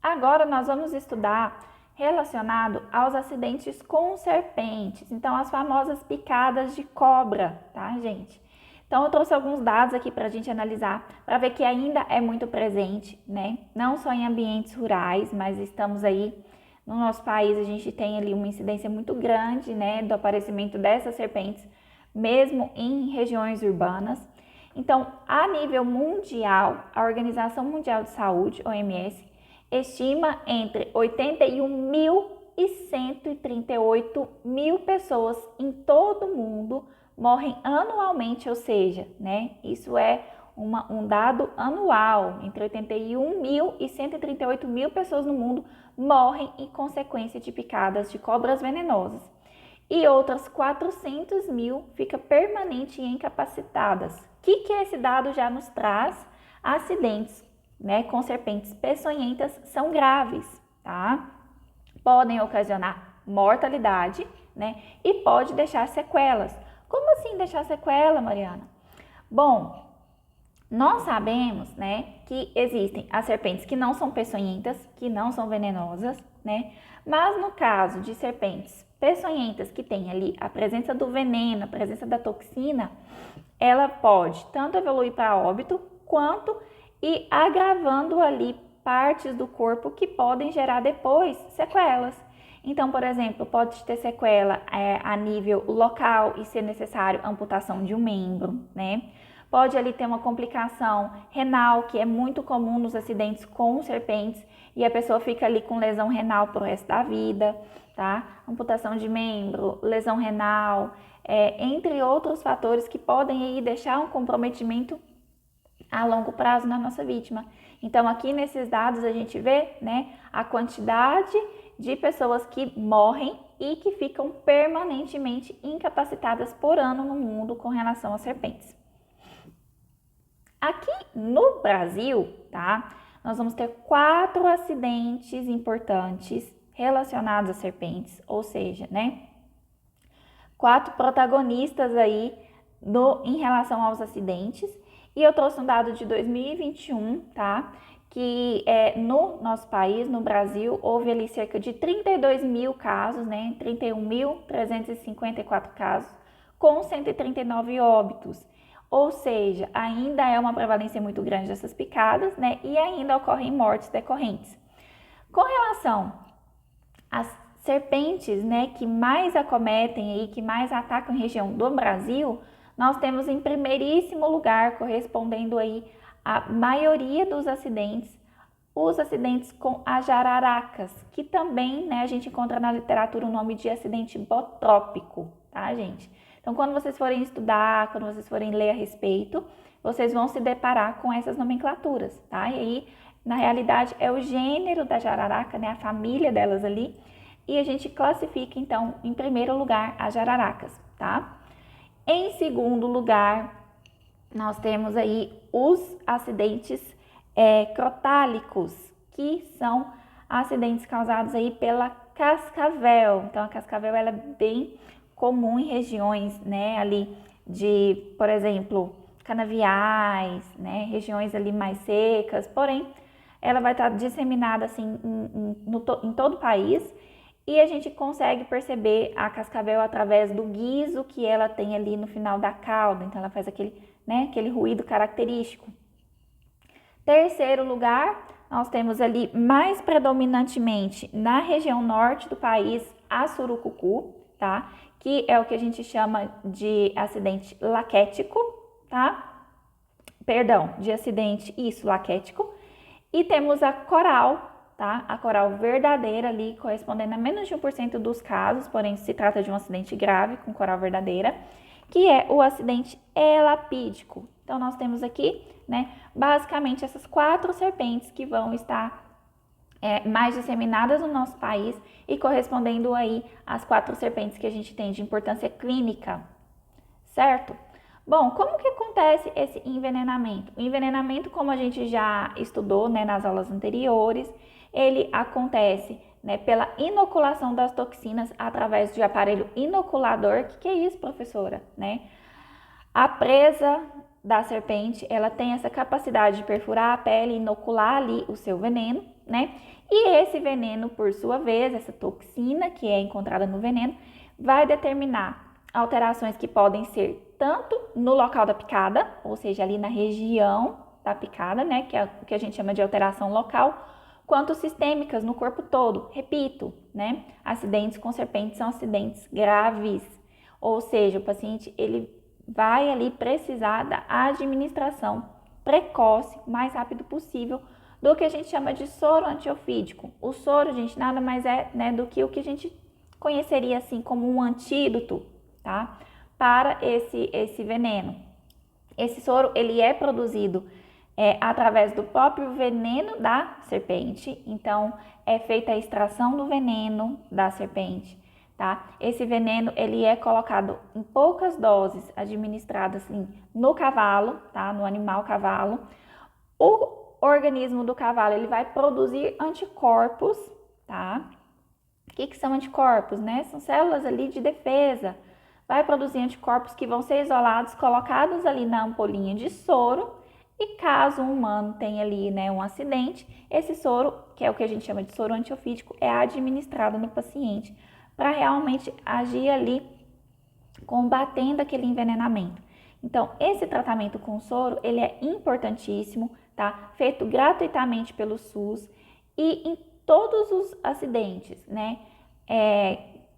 Agora nós vamos estudar relacionado aos acidentes com serpentes, então as famosas picadas de cobra, tá, gente? Então eu trouxe alguns dados aqui para a gente analisar, para ver que ainda é muito presente, né? Não só em ambientes rurais, mas estamos aí no nosso país, a gente tem ali uma incidência muito grande, né, do aparecimento dessas serpentes, mesmo em regiões urbanas. Então, a nível mundial, a Organização Mundial de Saúde, OMS, estima entre 81 mil e 138 mil pessoas em todo o mundo morrem anualmente, ou seja, né, isso é um dado anual, entre 81 mil e 138 mil pessoas no mundo morrem em consequência de picadas de cobras venenosas. E outras 400 mil ficam permanente e incapacitadas. O que esse dado já nos traz? Acidentes, né, com serpentes peçonhentas são graves, tá? Podem ocasionar mortalidade, né, e pode deixar sequelas. Como assim deixar sequela, Mariana? Bom, nós sabemos, né, que existem as serpentes que não são peçonhentas, que não são venenosas, né? Mas no caso de serpentes peçonhentas que tem ali a presença do veneno, a presença da toxina, ela pode tanto evoluir para óbito quanto ir agravando ali partes do corpo que podem gerar depois sequelas. Então, por exemplo, pode ter sequela a nível local e ser necessário amputação de um membro, né? Pode ali ter uma complicação renal, que é muito comum nos acidentes com serpentes, e a pessoa fica ali com lesão renal pro resto da vida, tá? Amputação de membro, lesão renal, entre outros fatores que podem aí deixar um comprometimento a longo prazo na nossa vítima. Então, aqui nesses dados a gente vê, né, a quantidade de pessoas que morrem e que ficam permanentemente incapacitadas por ano no mundo com relação às serpentes. Aqui no Brasil, tá? Nós vamos ter 4 acidentes importantes relacionados a serpentes, ou seja, né? 4 protagonistas aí em relação aos acidentes. E eu trouxe um dado de 2021, tá? Que no nosso país, no Brasil, houve ali cerca de 32 mil casos, né? 31.354 casos, com 139 óbitos. Ou seja, ainda é uma prevalência muito grande dessas picadas, né? E ainda ocorrem mortes decorrentes. Com relação às serpentes, né, que mais acometem aí, que mais atacam a região do Brasil, nós temos em primeiríssimo lugar, correspondendo aí a maioria dos acidentes, os acidentes com as jararacas, que também, né, a gente encontra na literatura o nome de acidente botrópico, tá, gente? Então, quando vocês forem estudar, quando vocês forem ler a respeito, vocês vão se deparar com essas nomenclaturas, tá? E aí, na realidade, é o gênero da jararaca, né, a família delas ali, e a gente classifica, então, em primeiro lugar, as jararacas, tá? Em segundo lugar, nós temos aí os acidentes crotálicos, que são acidentes causados aí pela cascavel. Então, a cascavel ela é bem comum em regiões, né, ali de, por exemplo, canaviais, né, regiões ali mais secas, porém, ela vai estar disseminada assim em todo o país. E a gente consegue perceber a cascavel através do guiso que ela tem ali no final da cauda. Então, ela faz aquele, né, aquele ruído característico. Terceiro lugar, nós temos ali mais predominantemente na região norte do país, a surucucu, tá? Que é o que a gente chama de acidente laquético, tá? Perdão, de acidente, laquético. E temos a coral, tá? A coral verdadeira ali, correspondendo a menos de 1% dos casos, porém se trata de um acidente grave com coral verdadeira, que é o acidente elapídico. Então, nós temos aqui, né, basicamente essas 4 serpentes que vão estar mais disseminadas no nosso país e correspondendo aí às 4 serpentes que a gente tem de importância clínica, certo? Bom, como que acontece esse envenenamento? O envenenamento, como a gente já estudou, né, nas aulas anteriores, ele acontece, né, pela inoculação das toxinas através de aparelho inoculador. Que é isso, professora? Né? A presa da serpente, ela tem essa capacidade de perfurar a pele e inocular ali o seu veneno, né? E esse veneno, por sua vez, essa toxina que é encontrada no veneno, vai determinar alterações que podem ser tanto no local da picada, ou seja, ali na região da picada, né? Que é o que a gente chama de alteração local, quanto sistêmicas no corpo todo. Repito, né? Acidentes com serpentes são acidentes graves, ou seja, o paciente ele vai ali precisar da administração precoce, mais rápido possível, do que a gente chama de soro antiofídico. O soro, gente, nada mais é, né, do que o que a gente conheceria assim como um antídoto, tá? Para esse veneno. Esse soro, ele é produzido através do próprio veneno da serpente, então é feita a extração do veneno da serpente, tá? Esse veneno, ele é colocado em poucas doses, administrado assim no cavalo, tá? No animal cavalo. O organismo do cavalo, ele vai produzir anticorpos, tá? O que são anticorpos, né? São células ali de defesa. Vai produzir anticorpos que vão ser isolados, colocados ali na ampolinha de soro. E caso o humano tenha ali, né, um acidente, esse soro, que é o que a gente chama de soro antiofídico, é administrado no paciente para realmente agir ali combatendo aquele envenenamento. Então, esse tratamento com soro, ele é importantíssimo, tá? Feito gratuitamente pelo SUS e em todos os acidentes, né?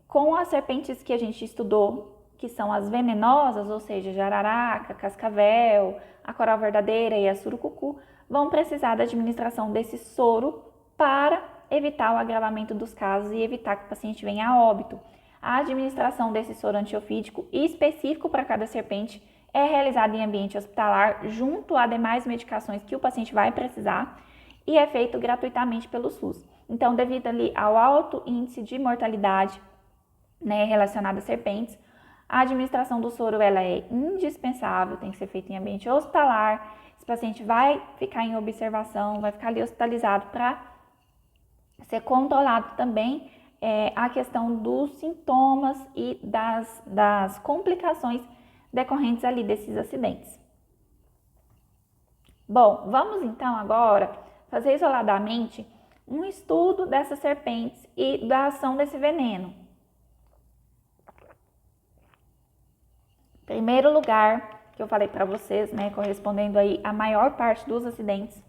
Com as serpentes que a gente estudou, que são as venenosas, ou seja, jararaca, cascavel, a coral verdadeira e a surucucu, vão precisar da administração desse soro para evitar o agravamento dos casos e evitar que o paciente venha a óbito. A administração desse soro antiofídico específico para cada serpente é realizada em ambiente hospitalar junto a demais medicações que o paciente vai precisar e é feito gratuitamente pelo SUS. Então, devido ali ao alto índice de mortalidade, né, relacionado a serpentes, a administração do soro ela é indispensável, tem que ser feita em ambiente hospitalar. Esse paciente vai ficar em observação, vai ficar ali hospitalizado para ser controlado também a questão dos sintomas e das complicações decorrentes ali desses acidentes. Bom, vamos então agora fazer isoladamente um estudo dessas serpentes e da ação desse veneno. Primeiro lugar, que eu falei para vocês, né, correspondendo aí a maior parte dos acidentes,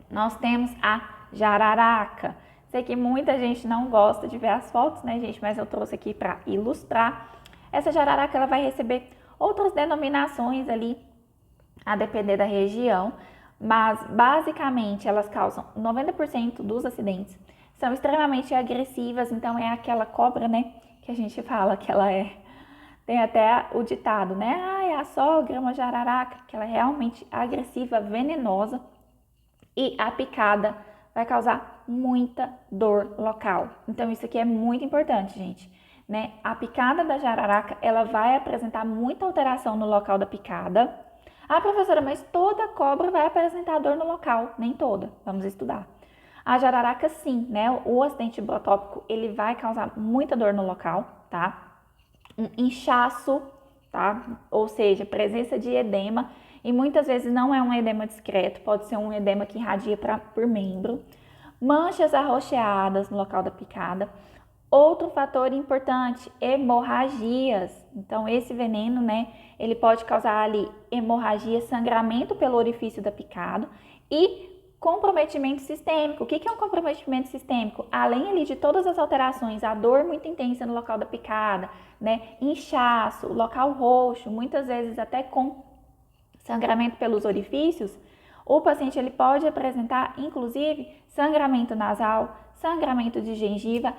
nós temos a jararaca. Sei que muita gente não gosta de ver as fotos, né, gente, mas eu trouxe aqui para ilustrar. Essa jararaca, ela vai receber outras denominações ali, a depender da região, mas basicamente elas causam 90% dos acidentes. São extremamente agressivas, então é aquela cobra, né, que a gente fala que ela é. Tem até o ditado, né? É a sogra, uma jararaca, que ela é realmente agressiva, venenosa. E a picada vai causar muita dor local. Então, isso aqui é muito importante, gente, né? A picada da jararaca, ela vai apresentar muita alteração no local da picada. Ah, professora, mas toda cobra vai apresentar dor no local. Nem toda. Vamos estudar. A jararaca, sim, né? O acidente brotópico, ele vai causar muita dor no local, tá? Um inchaço, tá? Ou seja, presença de edema, e muitas vezes não é um edema discreto, pode ser um edema que irradia por membro. Manchas arroxeadas no local da picada. Outro fator importante, hemorragias. Então, esse veneno, né, ele pode causar ali hemorragia, sangramento pelo orifício da picada e comprometimento sistêmico. O que é um comprometimento sistêmico? Além ali de todas as alterações, a dor muito intensa no local da picada, né? Inchaço, local roxo, muitas vezes até com sangramento pelos orifícios, o paciente ele pode apresentar, inclusive, sangramento nasal, sangramento de gengiva.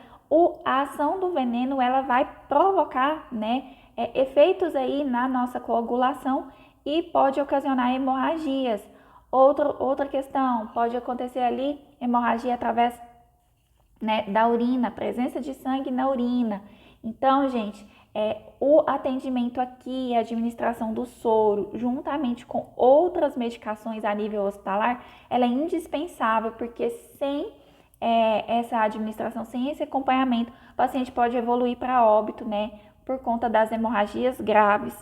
A ação do veneno ela vai provocar, né, efeitos aí na nossa coagulação e pode ocasionar hemorragias. Outra questão, pode acontecer ali hemorragia através, né, da urina, presença de sangue na urina. Então, gente, o atendimento aqui, a administração do soro, juntamente com outras medicações a nível hospitalar, ela é indispensável, porque sem essa administração, sem esse acompanhamento, o paciente pode evoluir para óbito, né, por conta das hemorragias graves.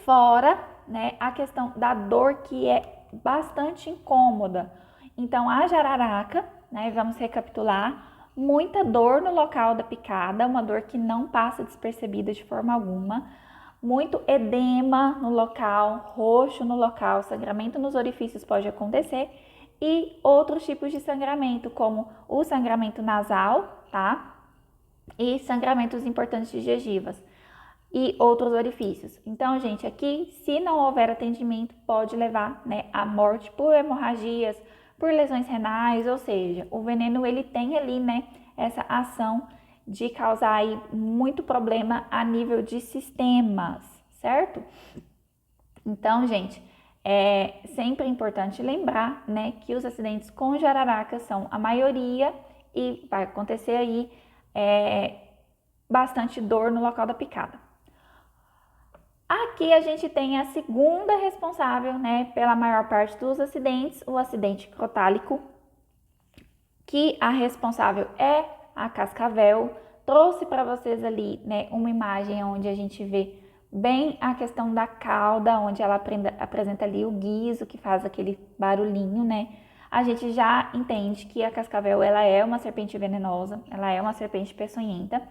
Fora né, a questão da dor, que é bastante incômoda. Então, a jararaca, né, vamos recapitular, muita dor no local da picada, uma dor que não passa despercebida de forma alguma, muito edema no local, roxo no local, sangramento nos orifícios pode acontecer, e outros tipos de sangramento, como o sangramento nasal, tá? E sangramentos importantes de gengivas e outros orifícios. Então, gente, aqui, se não houver atendimento, pode levar, né, à morte por hemorragias, por lesões renais, ou seja, o veneno ele tem ali, né, essa ação de causar aí muito problema a nível de sistemas, certo? Então, gente, é sempre importante lembrar, né, que os acidentes com jararaca são a maioria e vai acontecer aí bastante dor no local da picada. Aqui a gente tem a segunda responsável, né, pela maior parte dos acidentes, o acidente crotálico, que a responsável é a cascavel. Trouxe para vocês ali, né, uma imagem onde a gente vê bem a questão da cauda, onde ela apresenta ali o guizo, que faz aquele barulhinho, né? A gente já entende que a cascavel, ela é uma serpente venenosa, ela é uma serpente peçonhenta.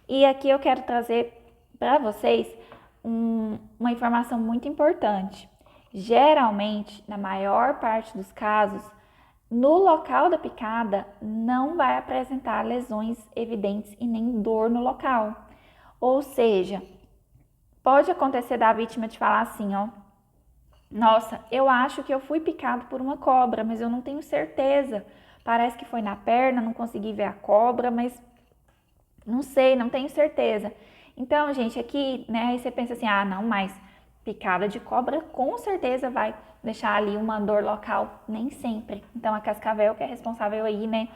E aqui eu quero trazer para vocês uma informação muito importante. Geralmente, na maior parte dos casos, no local da picada não vai apresentar lesões evidentes e nem dor no local. Ou seja, pode acontecer da vítima de falar assim, ó: nossa, eu acho que eu fui picado por uma cobra, mas eu não tenho certeza. Parece que foi na perna, não consegui ver a cobra, mas não sei, não tenho certeza. Então, gente, aqui, né, aí você pensa assim, ah, não, mas picada de cobra com certeza vai deixar ali uma dor local, nem sempre. Então, a cascavel que é responsável aí, né,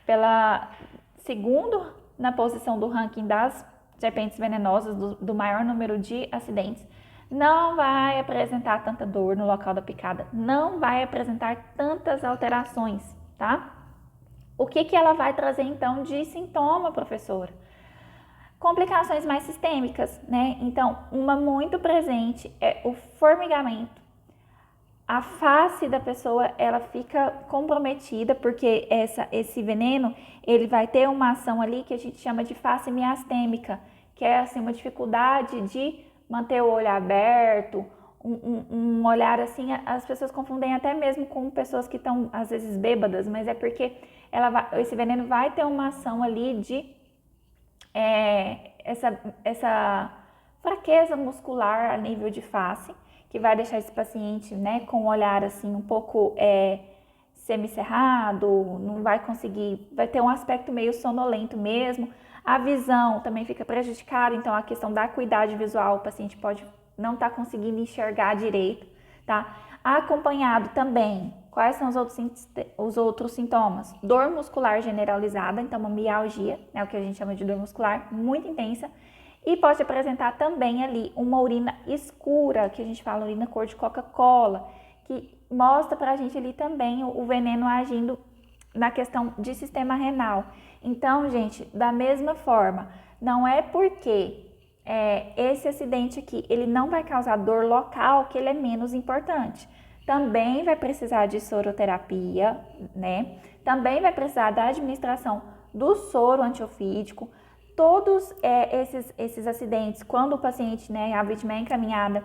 pela segundo na posição do ranking das serpentes venenosas, do maior número de acidentes, não vai apresentar tanta dor no local da picada, não vai apresentar tantas alterações, tá? O que ela vai trazer então de sintoma, professora? Complicações mais sistêmicas, né? Então, uma muito presente é o formigamento. A face da pessoa, ela fica comprometida, porque esse veneno, ele vai ter uma ação ali que a gente chama de face miastêmica, que é assim, uma dificuldade de manter o olho aberto, um olhar assim, as pessoas confundem até mesmo com pessoas que estão às vezes bêbadas, mas é porque esse veneno vai ter uma ação ali de essa fraqueza muscular a nível de face, que vai deixar esse paciente, né, com o olhar assim um pouco semicerrado, não vai conseguir, vai ter um aspecto meio sonolento mesmo. A visão também fica prejudicada, então a questão da acuidade visual, o paciente pode não estar conseguindo enxergar direito, tá? Acompanhado também, quais são os outros sintomas? Dor muscular generalizada, então uma mialgia, é o que a gente chama de dor muscular, muito intensa, e pode apresentar também ali uma urina escura, que a gente fala urina cor de Coca-Cola, que mostra pra gente ali também o veneno agindo na questão de sistema renal. Então, gente, da mesma forma, não é porque esse acidente aqui, ele não vai causar dor local, que ele é menos importante. Também vai precisar de soroterapia, né? Também vai precisar da administração do soro antiofídico. Todos esses acidentes, quando o paciente, né, a vítima é encaminhada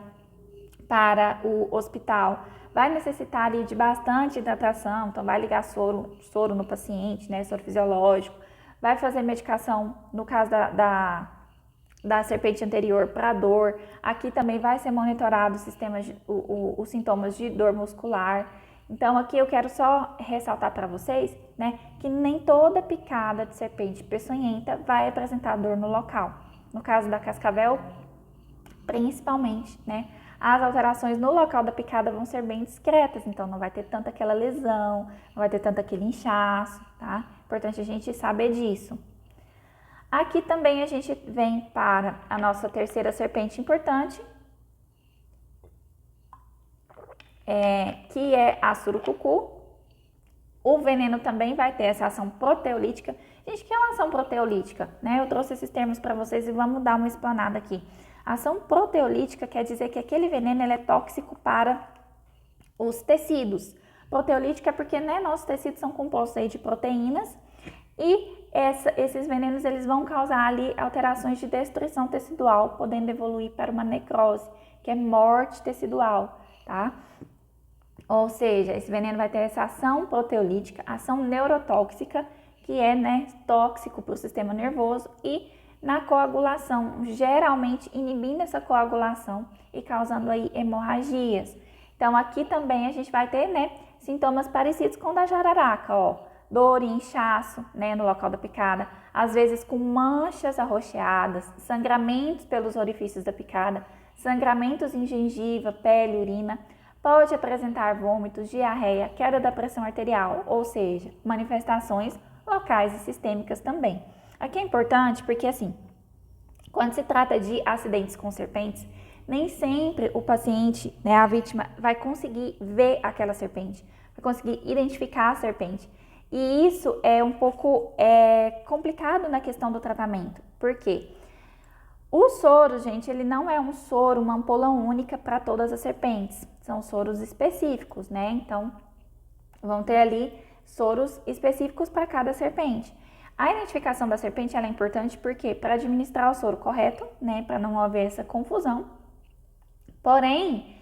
para o hospital, vai necessitar ali de bastante hidratação, então vai ligar soro no paciente, né, soro fisiológico, vai fazer medicação, no caso da serpente anterior, para dor. Aqui também vai ser monitorado os sintomas de dor muscular. Então, aqui eu quero só ressaltar para vocês, né, que nem toda picada de serpente peçonhenta vai apresentar dor no local. No caso da cascavel, principalmente, né, as alterações no local da picada vão ser bem discretas, então não vai ter tanta aquela lesão, não vai ter tanto aquele inchaço, tá? Importante a gente saber disso. Aqui também a gente vem para a nossa terceira serpente importante, que é a surucucu. O veneno também vai ter essa ação proteolítica. Gente, o que é uma ação proteolítica? Né? Eu trouxe esses termos para vocês e vamos dar uma explanada aqui. Ação proteolítica quer dizer que aquele veneno ele é tóxico para os tecidos. Proteolítica é porque, né, nossos tecidos são compostos aí de proteínas e esses venenos eles vão causar ali alterações de destruição tecidual, podendo evoluir para uma necrose, que é morte tecidual, tá? Ou seja, esse veneno vai ter essa ação proteolítica, ação neurotóxica, que é, né, tóxico para o sistema nervoso, e na coagulação, geralmente inibindo essa coagulação e causando aí hemorragias. Então aqui também a gente vai ter, né, sintomas parecidos com o da jararaca, ó, dor e inchaço, né, no local da picada, às vezes com manchas arroxeadas, sangramentos pelos orifícios da picada, sangramentos em gengiva, pele, urina. Pode apresentar vômitos, diarreia, queda da pressão arterial, ou seja, manifestações locais e sistêmicas também. Aqui é importante porque, assim, quando se trata de acidentes com serpentes, nem sempre o paciente, né, a vítima, vai conseguir ver aquela serpente, vai conseguir identificar a serpente. E isso é um pouco complicado na questão do tratamento. Por quê? O soro, gente, ele não é um soro, uma ampola única para todas as serpentes. São soros específicos, né? Então, vão ter ali soros específicos para cada serpente. A identificação da serpente ela é importante porque para administrar o soro correto, né? Para não haver essa confusão. Porém,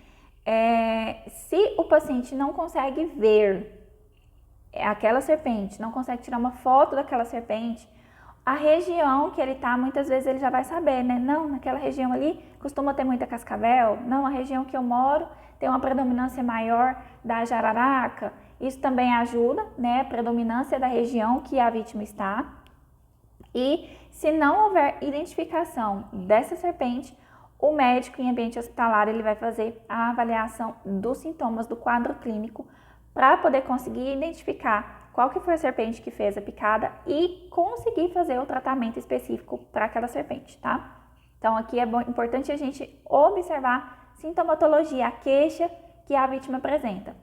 se o paciente não consegue ver aquela serpente, não consegue tirar uma foto daquela serpente, a região que ele tá, muitas vezes ele já vai saber, né? Não, naquela região ali costuma ter muita cascavel. Não, a região que eu moro tem uma predominância maior da jararaca. Isso também ajuda, né? A predominância da região que a vítima está. E se não houver identificação dessa serpente, o médico em ambiente hospitalar ele vai fazer a avaliação dos sintomas do quadro clínico para poder conseguir identificar qual que foi a serpente que fez a picada e conseguir fazer o tratamento específico para aquela serpente, tá? Então aqui é importante a gente observar sintomatologia, a queixa que a vítima apresenta.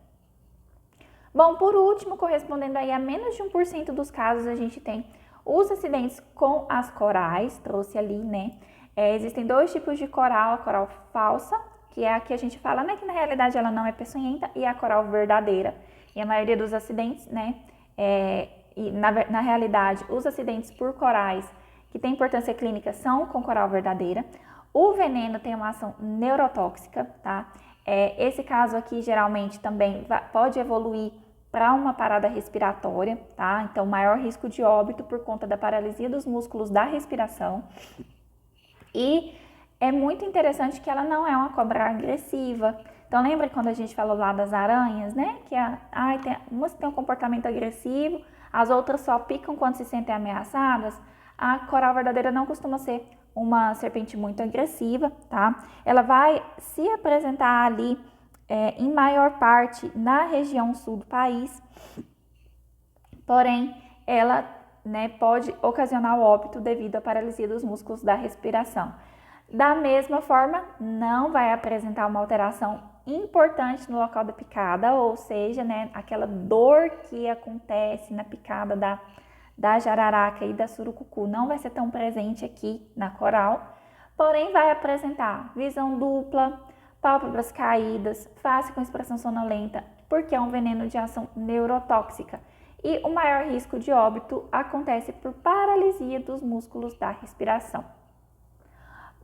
Bom, por último, correspondendo aí a menos de 1% dos casos, a gente tem os acidentes com as corais, trouxe ali, né? Existem dois tipos de coral, a coral falsa, que é a que a gente fala, né, que na realidade ela não é peçonhenta, e a coral verdadeira. E a maioria dos acidentes, né, e na realidade, os acidentes por corais que têm importância clínica são com coral verdadeira. O veneno tem uma ação neurotóxica, tá? Esse caso aqui geralmente também pode evoluir para uma parada respiratória, tá? Então, maior risco de óbito por conta da paralisia dos músculos da respiração. E é muito interessante que ela não é uma cobra agressiva. Então, lembra quando a gente falou lá das aranhas, né? Que umas têm um comportamento agressivo, as outras só picam quando se sentem ameaçadas. A coral verdadeira não costuma ser uma serpente muito agressiva, tá? Ela vai se apresentar ali em maior parte na região sul do país, porém, ela, né, pode ocasionar o óbito devido à paralisia dos músculos da respiração. Da mesma forma, não vai apresentar uma alteração importante no local da picada, ou seja, né, aquela dor que acontece na picada da jararaca e da surucucu não vai ser tão presente aqui na coral, porém vai apresentar visão dupla, pálpebras caídas, face com expressão sonolenta, porque é um veneno de ação neurotóxica. E o maior risco de óbito acontece por paralisia dos músculos da respiração.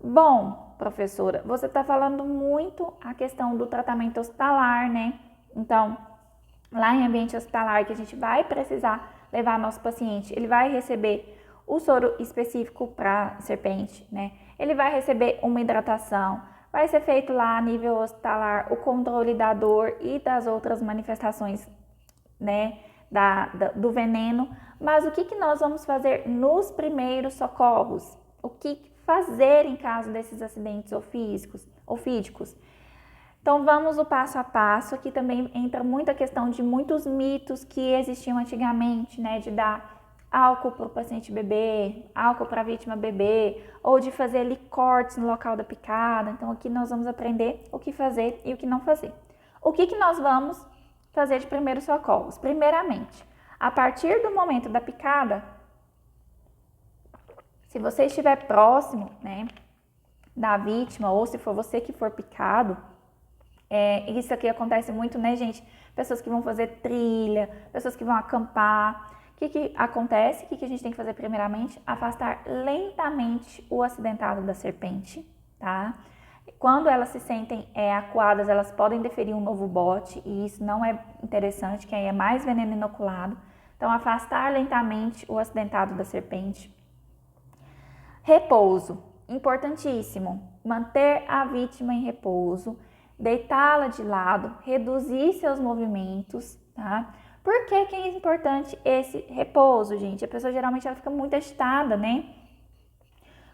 Bom, professora, você está falando muito a questão do tratamento hospitalar, né? Então, lá em ambiente hospitalar que a gente vai precisar levar nosso paciente, ele vai receber o soro específico para serpente, né? Ele vai receber uma hidratação, vai ser feito lá a nível hospitalar o controle da dor e das outras manifestações, né, do veneno. Mas o que nós vamos fazer nos primeiros socorros? O que fazer em caso desses acidentes ofídicos? Então vamos o passo a passo. Aqui também entra muita questão de muitos mitos que existiam antigamente, né, de dar álcool para o paciente beber, álcool para a vítima beber, ou de fazer ali cortes no local da picada. Então aqui nós vamos aprender o que fazer e o que não fazer. O que nós vamos fazer de primeiros socorros? Primeiramente, a partir do momento da picada, se você estiver próximo, né, da vítima, ou se for você que for picado, isso aqui acontece muito, né, gente? Pessoas que vão fazer trilha, pessoas que vão acampar. O que acontece? O que a gente tem que fazer primeiramente? Afastar lentamente o acidentado da serpente, tá? Quando elas se sentem acuadas, elas podem deferir um novo bote e isso não é interessante, que aí é mais veneno inoculado. Então, afastar lentamente o acidentado da serpente. Repouso, importantíssimo. Manter a vítima em repouso, deitá-la de lado, reduzir seus movimentos, tá? Por que é importante esse repouso, gente? A pessoa geralmente ela fica muito agitada, né?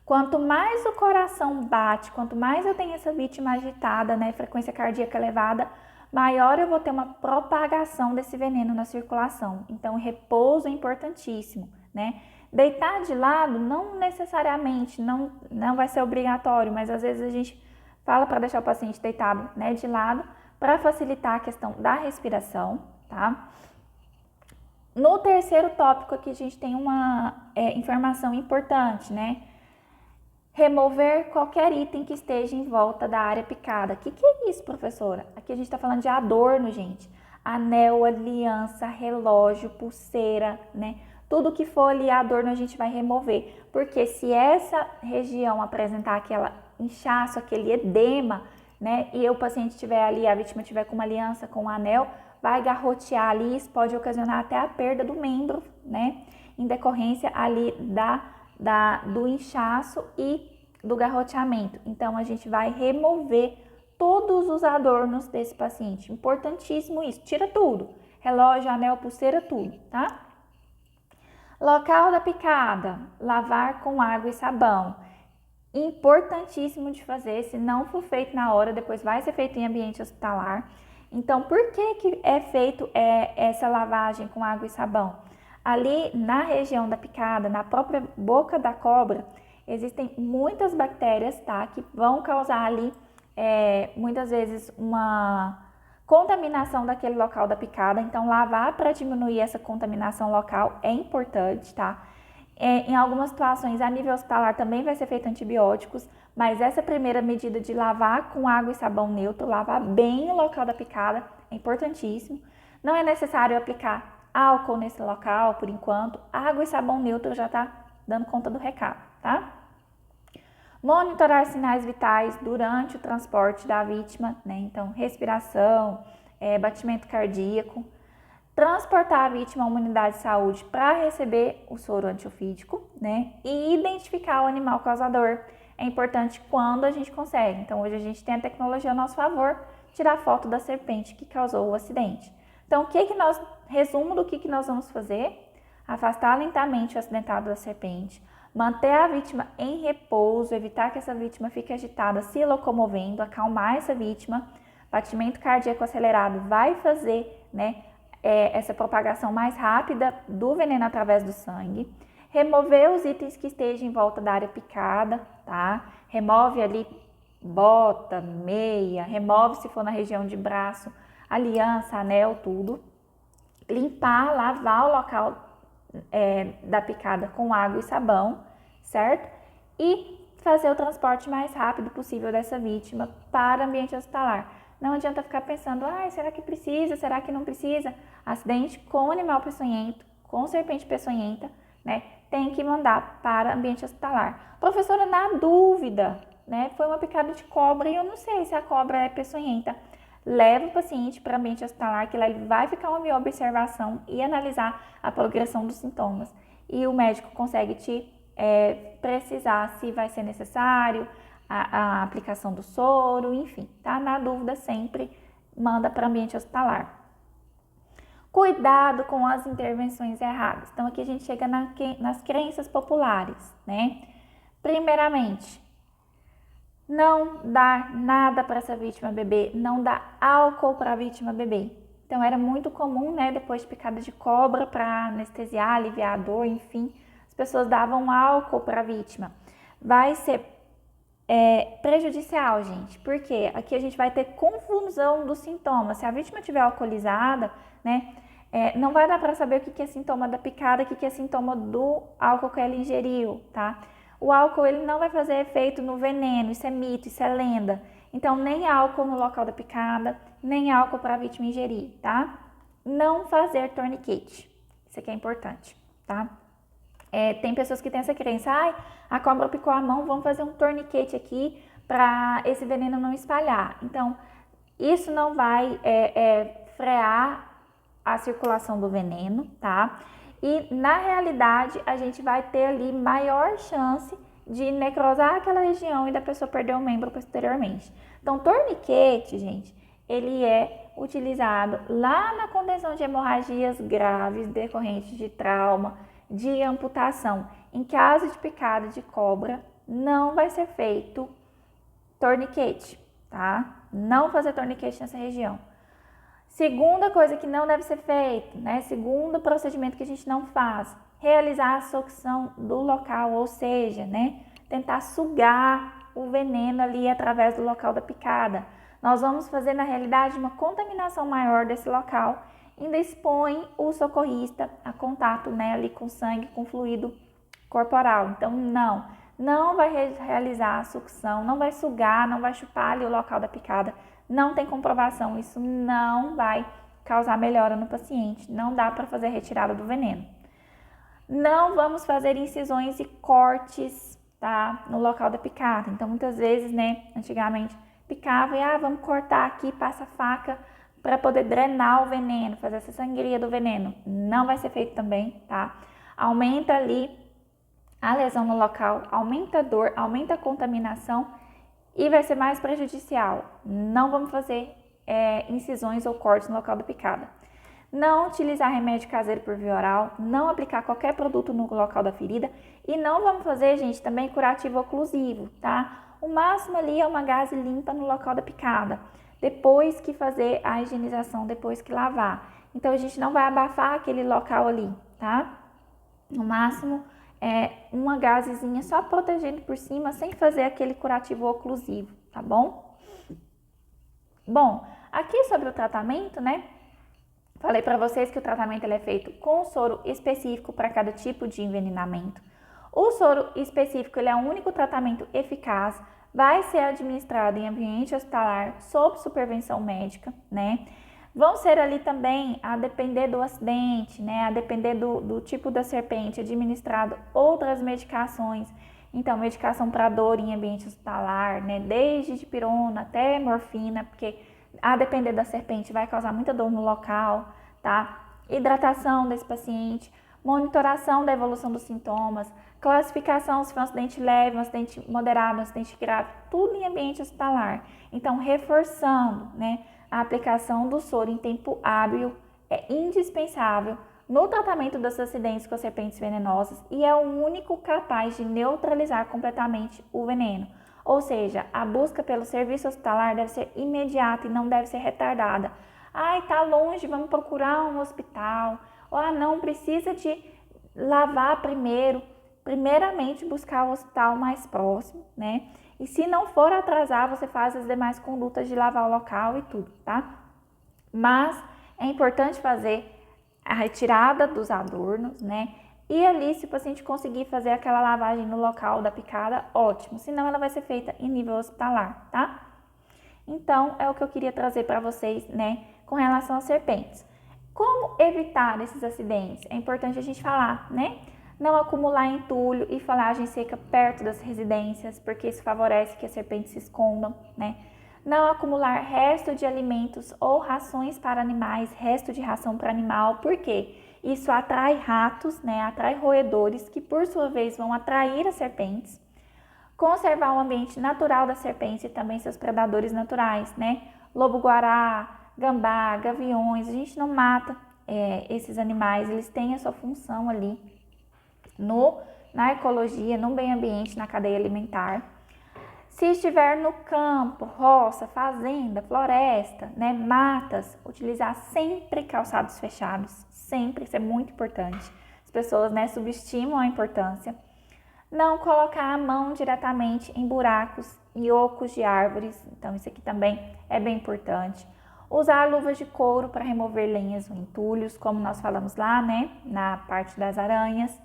Quanto mais o coração bate, quanto mais eu tenho essa vítima agitada, né, frequência cardíaca elevada, maior eu vou ter uma propagação desse veneno na circulação. Então, o repouso é importantíssimo, né? Deitar de lado não necessariamente, não vai ser obrigatório, mas às vezes a gente fala para deixar o paciente deitado, né, de lado, para facilitar a questão da respiração, tá? No terceiro tópico aqui a gente tem uma informação importante, né? Remover qualquer item que esteja em volta da área picada. O que é isso, professora? Aqui a gente está falando de adorno, gente. Anel, aliança, relógio, pulseira, né? Tudo que for ali adorno a gente vai remover. Porque se essa região apresentar aquela inchaço, aquele edema, né? E o paciente tiver ali, a vítima tiver com uma aliança, com um anel, vai garrotear ali, isso pode ocasionar até a perda do membro, né? Em decorrência ali do inchaço e do garroteamento. Então, a gente vai remover todos os adornos desse paciente. Importantíssimo isso. Tira tudo. Relógio, anel, pulseira, tudo, tá? Local da picada. Lavar com água e sabão. Importantíssimo de fazer. Se não for feito na hora, depois vai ser feito em ambiente hospitalar. Então, por que é feito essa lavagem com água e sabão? Ali na região da picada, na própria boca da cobra, existem muitas bactérias, tá? Que vão causar ali, muitas vezes, uma contaminação daquele local da picada. Então, lavar para diminuir essa contaminação local é importante, tá? Em algumas situações, a nível hospitalar também vai ser feito antibióticos, mas essa primeira medida de lavar com água e sabão neutro, lavar bem o local da picada, é importantíssimo. Não é necessário aplicar álcool nesse local, por enquanto. Água e sabão neutro já tá dando conta do recado, tá? Monitorar sinais vitais durante o transporte da vítima, né? Então, respiração, batimento cardíaco. Transportar a vítima a uma unidade de saúde para receber o soro antiofídico, né? E identificar o animal causador. É importante quando a gente consegue. Então, hoje a gente tem a tecnologia a nosso favor, tirar foto da serpente que causou o acidente. Então, resumo do que nós vamos fazer: afastar lentamente o acidentado da serpente, manter a vítima em repouso, evitar que essa vítima fique agitada, se locomovendo, acalmar essa vítima. Batimento cardíaco acelerado vai fazer, né, essa propagação mais rápida do veneno através do sangue. Remover os itens que estejam em volta da área picada, tá? Remove ali bota, meia, remove se for na região de braço, aliança, anel, tudo. Limpar, lavar o local da picada com água e sabão, certo? E fazer o transporte mais rápido possível dessa vítima para o ambiente hospitalar. Não adianta ficar pensando, será que precisa, será que não precisa? Acidente com animal peçonhento, com serpente peçonhenta, né? Tem que mandar para ambiente hospitalar. Professora, na dúvida, né? Foi uma picada de cobra e eu não sei se a cobra é peçonhenta. Leva o paciente para ambiente hospitalar, que lá ele vai ficar uma observação e analisar a progressão dos sintomas. E o médico consegue te precisar se vai ser necessário a aplicação do soro, enfim, tá? Na dúvida, sempre manda para ambiente hospitalar. Cuidado com as intervenções erradas. Então, aqui a gente chega nas crenças populares, né? Primeiramente, não dar nada para essa vítima beber, não dar álcool para a vítima beber. Então, era muito comum, né, depois de picada de cobra, para anestesiar, aliviar a dor, enfim, as pessoas davam álcool para a vítima. Vai ser prejudicial, gente, porque aqui a gente vai ter confusão dos sintomas. Se a vítima estiver alcoolizada, né, não vai dar para saber o que é sintoma da picada, o que é sintoma do álcool que ela ingeriu, tá? O álcool ele não vai fazer efeito no veneno, isso é mito, isso é lenda. Então, nem álcool no local da picada, nem álcool para a vítima ingerir, tá? Não fazer torniquete, isso aqui é importante, tá? Tem pessoas que têm essa crença, a cobra picou a mão, vamos fazer um torniquete aqui para esse veneno não espalhar. Então, isso não vai frear a circulação do veneno, tá? E na realidade, a gente vai ter ali maior chance de necrosar aquela região e da pessoa perder o membro posteriormente. Então, torniquete, gente, ele é utilizado lá na contenção de hemorragias graves decorrentes de trauma, de amputação. Em caso de picada de cobra, não vai ser feito torniquete, tá? Não fazer torniquete nessa região. Segunda coisa que não deve ser feita, né? Segundo procedimento que a gente não faz, realizar a sucção do local, ou seja, né? Tentar sugar o veneno ali através do local da picada. Nós vamos fazer, na realidade, uma contaminação maior desse local, ainda expõe o socorrista a contato, né? Ali com sangue, com fluido corporal. Então, não vai realizar a sucção, não vai sugar, não vai chupar ali o local da picada. Não tem comprovação, isso não vai causar melhora no paciente, não dá para fazer a retirada do veneno. Não vamos fazer incisões e cortes, tá, no local da picada. Então, muitas vezes, né, antigamente picava e vamos cortar aqui, passa a faca para poder drenar o veneno, fazer essa sangria do veneno. Não vai ser feito também, tá? Aumenta ali a lesão no local, aumenta a dor, aumenta a contaminação e vai ser mais prejudicial. Não vamos fazer incisões ou cortes no local da picada. Não utilizar remédio caseiro por via oral, não aplicar qualquer produto no local da ferida e não vamos fazer, gente, também curativo oclusivo, tá? O máximo ali é uma gaze limpa no local da picada, depois que fazer a higienização, depois que lavar. Então, a gente não vai abafar aquele local ali, tá? No máximo, uma gazezinha só protegendo por cima, sem fazer aquele curativo oclusivo, tá bom? Bom, aqui sobre o tratamento, né? Falei para vocês que o tratamento ele é feito com soro específico para cada tipo de envenenamento. O soro específico ele é o único tratamento eficaz, vai ser administrado em ambiente hospitalar sob supervisão médica, né? Vão ser ali também, a depender do acidente, né? A depender do tipo da serpente, administrado outras medicações. Então, medicação para dor em ambiente hospitalar, né? Desde dipirona até morfina, porque a depender da serpente vai causar muita dor no local, tá? Hidratação desse paciente, monitoração da evolução dos sintomas, classificação se foi um acidente leve, um acidente moderado, um acidente grave, tudo em ambiente hospitalar. Então, reforçando, né? A aplicação do soro em tempo hábil é indispensável no tratamento dos acidentes com serpentes venenosas e é o único capaz de neutralizar completamente o veneno. Ou seja, a busca pelo serviço hospitalar deve ser imediata e não deve ser retardada. Tá longe, vamos procurar um hospital. Ou não, precisa de lavar primeiro. Primeiramente, buscar o hospital mais próximo, né? E se não for atrasar, você faz as demais condutas de lavar o local e tudo, tá? Mas é importante fazer a retirada dos adornos, né? E ali, se o paciente conseguir fazer aquela lavagem no local da picada, ótimo. Senão, ela vai ser feita em nível hospitalar, tá? Então, é o que eu queria trazer para vocês, né? Com relação às serpentes. Como evitar esses acidentes? É importante a gente falar, né? Não acumular entulho e folhagem seca perto das residências, porque isso favorece que as serpentes se escondam, né? Não acumular resto de alimentos ou rações para animais, resto de ração para animal, porque isso atrai ratos, né? Atrai roedores, que por sua vez vão atrair as serpentes. Conservar o ambiente natural da serpente e também seus predadores naturais, né? Lobo-guará, gambá, gaviões, a gente não mata esses animais, eles têm a sua função ali na ecologia, no meio ambiente, na cadeia alimentar. Se estiver no campo, roça, fazenda, floresta, né, matas, utilizar sempre calçados fechados, sempre, isso é muito importante. As pessoas, né, subestimam a importância. Não colocar a mão diretamente em buracos e ocos de árvores, então isso aqui também é bem importante. Usar luvas de couro para remover lenhas ou entulhos, como nós falamos lá, né, na parte das aranhas.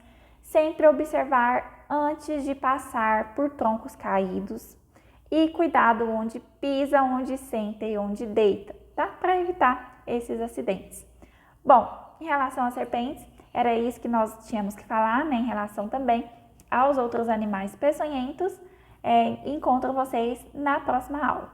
Sempre observar antes de passar por troncos caídos e cuidado onde pisa, onde senta e onde deita, tá? Para evitar esses acidentes. Bom, em relação às serpentes, era isso que nós tínhamos que falar, né? Em relação também aos outros animais peçonhentos. Encontro vocês na próxima aula.